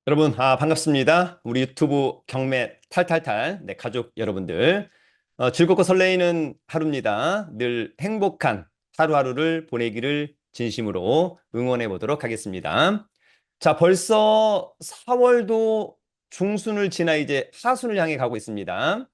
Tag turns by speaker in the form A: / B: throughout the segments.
A: 여러분, 반갑습니다. 우리 유튜브 경매 탈탈탈, 네, 가족 여러분들. 즐겁고 설레이는 하루입니다. 늘 행복한 하루하루를 보내기를 진심으로 응원해 보도록 하겠습니다. 자, 벌써 4월도 중순을 지나 이제 하순을 향해 가고 있습니다.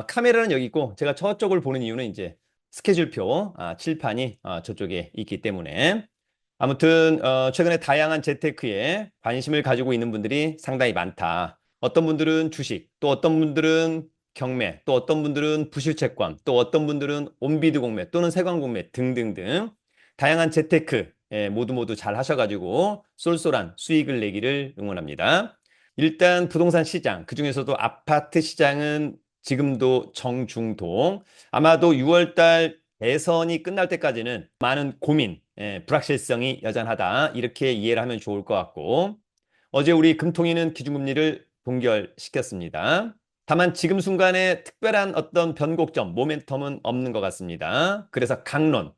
A: 카메라는 여기 있고, 제가 저쪽을 보는 이유는 이제 스케줄표, 칠판이 저쪽에 있기 때문에. 아무튼 최근에 다양한 재테크에 관심을 가지고 있는 분들이 상당히 많다. 어떤 분들은 주식, 또 어떤 분들은 경매, 또 어떤 분들은 부실채권, 또 어떤 분들은 온비드 공매 또는 세관 공매 등등등 다양한 재테크 모두 잘 하셔가지고 쏠쏠한 수익을 내기를 응원합니다. 일단 부동산 시장, 그중에서도 아파트 시장은 지금도 정중동, 아마도 6월달 대선이 끝날 때까지는 많은 고민, 불확실성이 여전하다. 이렇게 이해를 하면 좋을 것 같고, 어제 우리 금통위는 기준금리를 동결시켰습니다. 다만 지금 순간에 특별한 어떤 변곡점, 모멘텀은 없는 것 같습니다. 그래서 강론.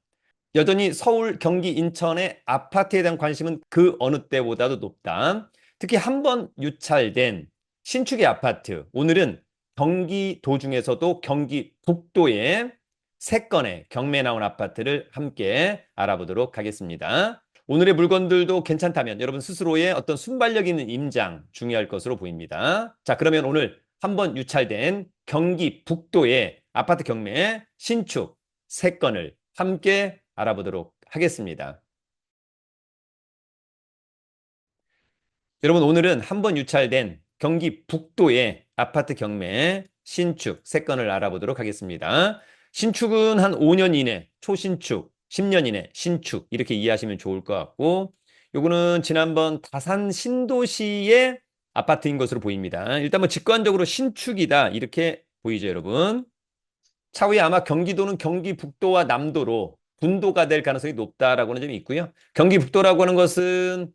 A: 여전히 서울, 경기, 인천의 아파트에 대한 관심은 그 어느 때보다도 높다. 특히 한 번 유찰된 신축의 아파트. 오늘은 경기도 중에서도 경기 북도에 세 건의 경매 나온 아파트를 함께 알아보도록 하겠습니다. 오늘의 물건들도 괜찮다면 여러분 스스로의 어떤 순발력 있는 임장 중요할 것으로 보입니다. 자, 그러면 오늘 한 번 유찰된 경기 북도의 아파트 경매 신축 세 건을 함께 알아보도록 하겠습니다. 여러분, 오늘은 한 번 유찰된 경기 북도의 아파트 경매 신축 세 건을 알아보도록 하겠습니다. 신축은 한 5년 이내, 초신축, 10년 이내 신축 이렇게 이해하시면 좋을 것 같고, 요거는 지난번 다산 신도시의 아파트인 것으로 보입니다. 일단 뭐 직관적으로 신축이다 이렇게 보이죠, 여러분. 차후에 아마 경기도는 경기 북도와 남도로 분도가 될 가능성이 높다라고 하는 점이 있고요. 경기 북도라고 하는 것은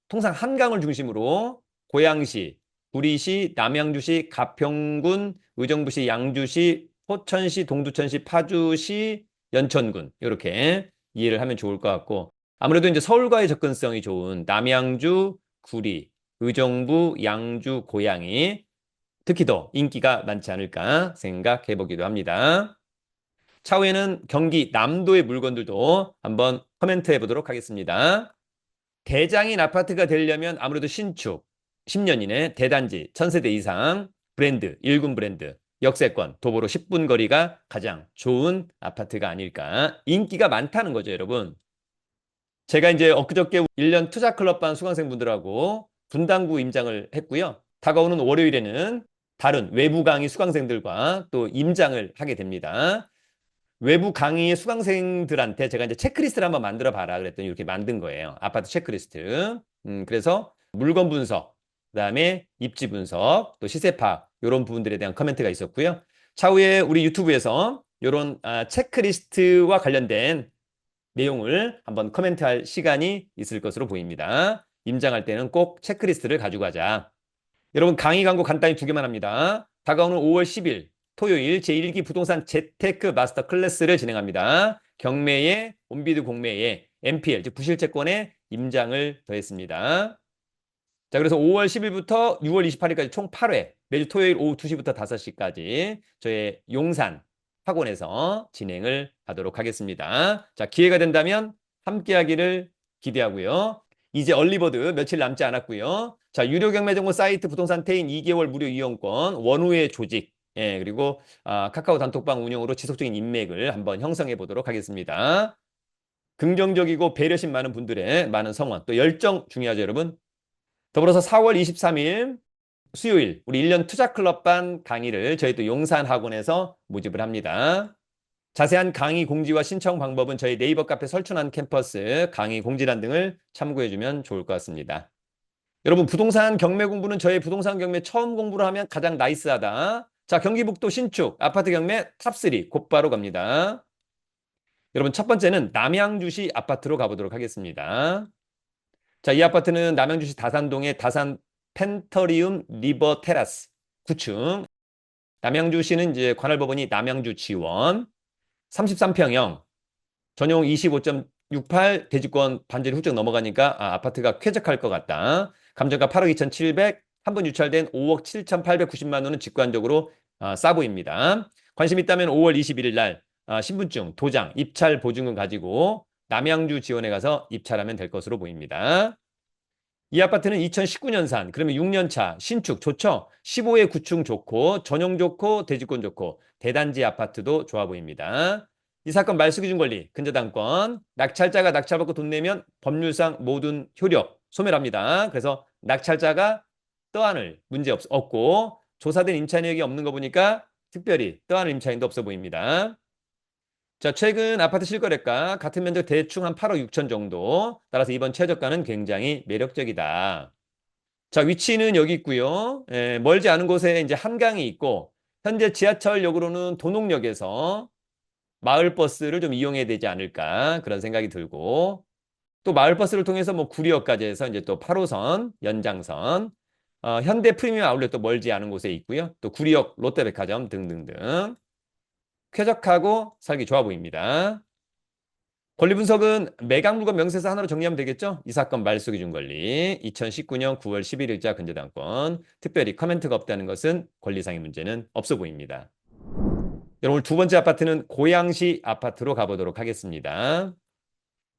A: 통상 한강을 중심으로 고양시, 구리시, 남양주시, 가평군, 의정부시, 양주시, 포천시, 동두천시, 파주시, 연천군 이렇게 이해를 하면 좋을 것 같고, 아무래도 이제 서울과의 접근성이 좋은 남양주, 구리, 의정부, 양주, 고양이 특히 더 인기가 많지 않을까 생각해 보기도 합니다. 차후에는 경기 남도의 물건들도 한번 코멘트해 보도록 하겠습니다. 대장인 아파트가 되려면 아무래도 신축, 10년 이내 대단지, 1000세대 이상, 브랜드, 1군 브랜드, 역세권, 도보로 10분 거리가 가장 좋은 아파트가 아닐까. 인기가 많다는 거죠, 여러분. 제가 이제 엊그저께 1년 투자클럽반 수강생분들하고 분당구 임장을 했고요. 다가오는 월요일에는 다른 외부 강의 수강생들과 또 임장을 하게 됩니다. 외부 강의의 수강생들한테 제가 이제 체크리스트를 한번 만들어 봐라 그랬더니 이렇게 만든 거예요. 아파트 체크리스트. 그래서 물건 분석, 그다음에 입지 분석, 또 시세 파악 이런 부분들에 대한 코멘트가 있었고요. 차후에 우리 유튜브에서 이런 체크리스트와 관련된 내용을 한번 코멘트할 시간이 있을 것으로 보입니다. 임장할 때는 꼭 체크리스트를 가지고 가자. 여러분 강의 광고 간단히 두 개만 합니다. 다가오는 5월 10일 토요일 제1기 부동산 재테크 마스터 클래스를 진행합니다. 경매에 온비드 공매에 MPL 즉 부실채권에 임장을 더했습니다. 자, 그래서 5월 10일부터 6월 28일까지 총 8회 매주 토요일 오후 2시부터 5시까지 저의 용산 학원에서 진행을 하도록 하겠습니다. 자, 기회가 된다면 함께 하기를 기대하고요. 이제 얼리버드 며칠 남지 않았고요. 자, 유료 경매 정보 사이트 부동산 태인 2개월 무료 이용권, 원후의 조직, 그리고 카카오 단톡방 운영으로 지속적인 인맥을 한번 형성해 보도록 하겠습니다. 긍정적이고 배려심 많은 분들의 많은 성원, 또 열정 중요하죠, 여러분. 더불어서 4월 23일 수요일 우리 1년 투자클럽반 강의를 저희 또 용산학원에서 모집을 합니다. 자세한 강의 공지와 신청 방법은 저희 네이버 카페 설춘한 캠퍼스 강의 공지란 등을 참고해주면 좋을 것 같습니다. 여러분 부동산 경매 공부는 저의 부동산 경매 처음 공부를 하면 가장 나이스하다. 자, 경기북도 신축 아파트 경매 탑3 곧바로 갑니다. 여러분 첫 번째는 남양주시 아파트로 가보도록 하겠습니다. 자, 이 아파트는 남양주시 다산동의 다산 펜터리움 리버 테라스 9층. 남양주시는 이제 관할법원이 남양주 지원 33평형 전용 25.68 대지권 반절이 훌쩍 넘어가니까 아파트가 쾌적할 것 같다. 감정가 8억 2,700, 한 번 유찰된 5억 7,890만 원은 직관적으로 싸 보입니다. 관심 있다면 5월 21일 날 신분증, 도장, 입찰 보증금 가지고 남양주 지원에 가서 입찰하면 될 것으로 보입니다. 이 아파트는 2019년산, 그러면 6년 차, 신축 좋죠? 15회 구층 좋고, 전용 좋고, 대지권 좋고, 대단지 아파트도 좋아 보입니다. 이 사건 말소기준 권리, 근저당권, 낙찰자가 낙찰받고 돈 내면 법률상 모든 효력 소멸합니다. 그래서 낙찰자가 떠안을 문제 없고, 조사된 임차인이 없는 거 보니까 특별히 떠안을 임차인도 없어 보입니다. 자, 최근 아파트 실거래가 같은 면적 대충 한 8억 6천 정도. 따라서 이번 최저가는 굉장히 매력적이다. 자, 위치는 여기 있고요. 멀지 않은 곳에 이제 한강이 있고, 현재 지하철역으로는 도농역에서 마을버스를 좀 이용해야 되지 않을까 그런 생각이 들고, 또 마을버스를 통해서 뭐 구리역까지 해서 이제 또 8호선, 연장선, 현대 프리미엄 아울렛도 멀지 않은 곳에 있고요. 또 구리역 롯데백화점 등등등. 쾌적하고 살기 좋아 보입니다. 권리 분석은 매각 물건 명세서 하나로 정리하면 되겠죠? 이 사건 말소기준 권리, 2019년 9월 11일자 근저당권, 특별히 커멘트가 없다는 것은 권리상의 문제는 없어 보입니다. 여러분, 두 번째 아파트는 고양시 아파트로 가보도록 하겠습니다.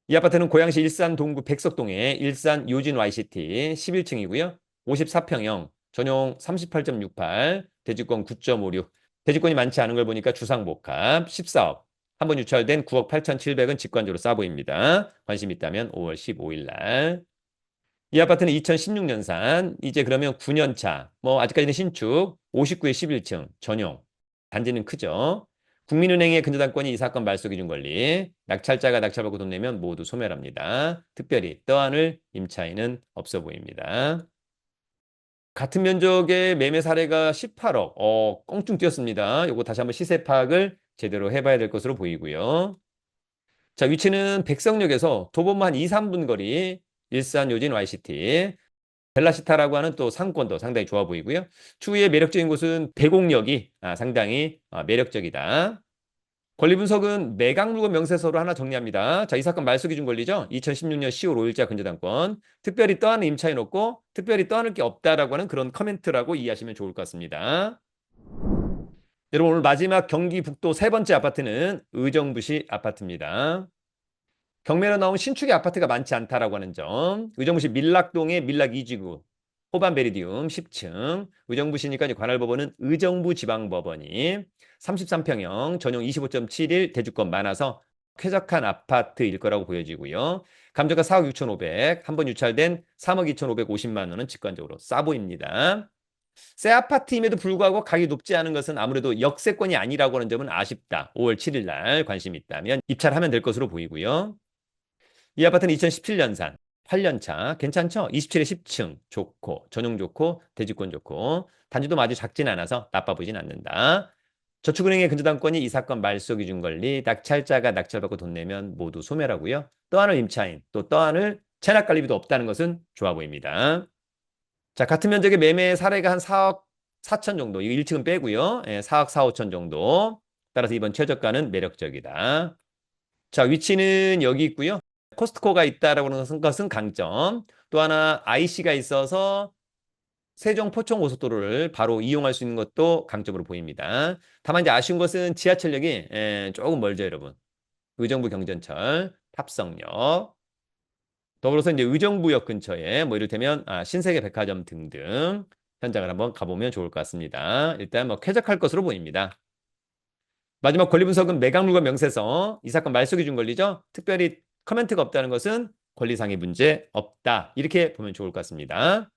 A: 이 아파트는 고양시 일산 동구 백석동의 일산 요진 YCT 11층이고요. 54평형, 전용 38.68, 대지권 9.56. 대지권이 많지 않은 걸 보니까 주상복합 14억. 한 번 유찰된 9억 8,700은 직관적으로 싸 보입니다. 관심 있다면 5월 15일 날. 이 아파트는 2016년산, 이제 그러면 9년 차, 뭐 아직까지는 신축, 59에 11층, 전용. 단지는 크죠. 국민은행의 근저당권이 이 사건 말소기준 권리, 낙찰자가 낙찰받고 돈 내면 모두 소멸합니다. 특별히 떠안을 임차인은 없어 보입니다. 같은 면적의 매매 사례가 18억, 껑충 뛰었습니다. 요거 다시 한번 시세 파악을 제대로 해봐야 될 것으로 보이고요. 자, 위치는 백석역에서 도보만 2, 3분 거리, 일산 요진 YCT, 벨라시타라고 하는 또 상권도 상당히 좋아 보이고요. 추후에 매력적인 곳은 대곡역이 상당히 매력적이다. 권리 분석은 매각 물건 명세서로 하나 정리합니다. 자, 이 사건 말소기준 권리죠. 2016년 10월 5일자 근저당권. 특별히 떠안을 임차인 없고 특별히 떠안을 게 없다라고 하는 그런 커멘트라고 이해하시면 좋을 것 같습니다. 여러분, 오늘 마지막 경기 북도 세 번째 아파트는 의정부시 아파트입니다. 경매로 나온 신축의 아파트가 많지 않다라고 하는 점. 의정부시 밀락동의 밀락 2지구, 호반 베리디움 10층. 의정부시니까 이제 관할법원은 의정부지방법원이 33평형, 전용 25.71, 대주권 많아서 쾌적한 아파트일 거라고 보여지고요. 감정가 4억 6,500, 한 번 유찰된 3억 2,550만 원은 직관적으로 싸 보입니다. 새 아파트임에도 불구하고 가격이 높지 않은 것은 아무래도 역세권이 아니라고 하는 점은 아쉽다. 5월 7일 날 관심 있다면 입찰하면 될 것으로 보이고요. 이 아파트는 2017년산, 8년차, 괜찮죠? 27에 10층, 좋고, 전용 좋고, 대지권 좋고, 단지도 아주 작진 않아서 나빠 보이진 않는다. 저축은행의 근저당권이 이 사건 말소기준 권리, 낙찰자가 낙찰받고 돈 내면 모두 소멸하고요. 떠안을 임차인, 또 떠안을 체납관리비도 없다는 것은 좋아 보입니다. 자, 같은 면적의 매매 사례가 한 4억 4천 정도, 이거 1층은 빼고요. 4억 4, 5천 정도. 따라서 이번 최저가는 매력적이다. 자, 위치는 여기 있고요. 코스트코가 있다라고 하는 것은 강점. 또 하나 IC가 있어서 세종 포천 고속도로를 바로 이용할 수 있는 것도 강점으로 보입니다. 다만 이제 아쉬운 것은 지하철역이 조금 멀죠, 여러분. 의정부 경전철, 탑성역, 더불어서 이제 의정부역 근처에 뭐 이를테면 신세계 백화점 등등 현장을 한번 가보면 좋을 것 같습니다. 일단 뭐 쾌적할 것으로 보입니다. 마지막 권리 분석은 매각 물건 명세서, 이 사건 말소기준 권리죠. 특별히 커멘트가 없다는 것은 권리상의 문제 없다. 이렇게 보면 좋을 것 같습니다.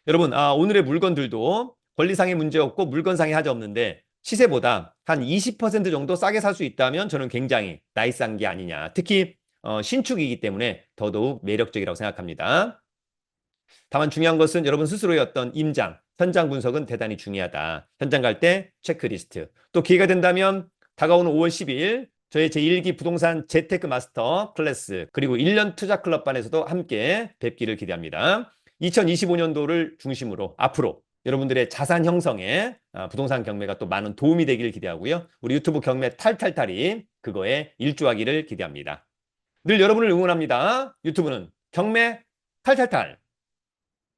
A: 여러분, 오늘의 물건들도 권리상의 문제 없고 물건상의 하자 없는데 시세보다 한 20% 정도 싸게 살 수 있다면 저는 굉장히 나이스한 게 아니냐. 특히 신축이기 때문에 더더욱 매력적이라고 생각합니다. 다만 중요한 것은 여러분 스스로의 어떤 임장, 현장 분석은 대단히 중요하다. 현장 갈 때 체크리스트. 또 기회가 된다면 다가오는 5월 12일 저희 제1기 부동산 재테크 마스터 클래스 그리고 1년 투자 클럽반에서도 함께 뵙기를 기대합니다. 2025년도를 중심으로 앞으로 여러분들의 자산 형성에 부동산 경매가 또 많은 도움이 되기를 기대하고요. 우리 유튜브 경매 탈탈탈이 그거에 일조하기를 기대합니다. 늘 여러분을 응원합니다. 유튜브는 경매 탈탈탈.